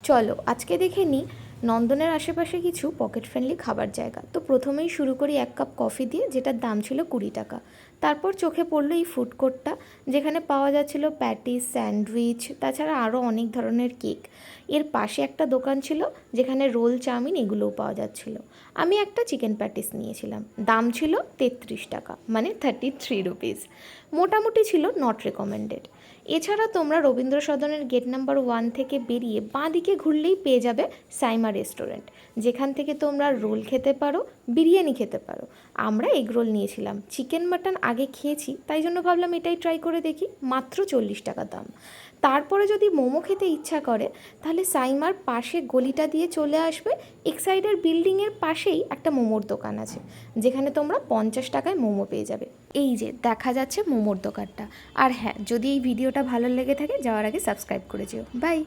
চলো আজকে দেখে নিই নন্দনের আশেপাশে কিছু পকেট ফ্রেন্ডলি খাবার জায়গা। তো প্রথমেই শুরু করি 1 কাপ কফি দিয়ে, যেটার দাম ছিল 20 টাকা। তারপর চোখে পড়লো এই ফুড কোর্টটা, যেখানে পাওয়া যাচ্ছিল প্যাটিস, স্যান্ডউইচ, তাছাড়া আরও অনেক ধরনের কেক। এর পাশে একটা দোকান ছিল যেখানে রোল, চাউমিন এগুলোও পাওয়া যাচ্ছিল। আমি একটা চিকেন প্যাটিস নিয়েছিলাম, দাম ছিল 33 টাকা, মানে 33 রুপিস। মোটামুটি ছিল নট রেকমেন্ডেড। এছাড়া তোমরা রবীন্দ্র সদনের গেট নাম্বার 1 থেকে বেরিয়ে বাঁ দিকে ঘুরলেই পেয়ে যাবে সাইমা রেস্টুরেন্ট, যেখান থেকে তোমরা রোল খেতে পারো, বিরিয়ানি খেতে পারো। আমরা এগ রোল নিয়েছিলাম, চিকেন মাটন আগে খেয়েছি তাই জন্য ভাবলাম এটাই ট্রাই করে দেখি। মাত্র 40 টাকা দাম। তারপরে যদি মোমো খেতে ইচ্ছা করে তাহলে সাইমার পাশে গলিটা দিয়ে চলে আসবে, এক্সাইডের বিল্ডিংয়ের পাশেই একটা মোমোর দোকান আছে, যেখানে তোমরা 50 টাকায় মোমো পেয়ে যাবে। এই যে দেখা যাচ্ছে মোমোর দোকানটা। আর হ্যাঁ, যদি এই ভিডিওটা ভালো লেগে থাকে যাওয়ার আগে সাবস্ক্রাইব করে যেও। বাই।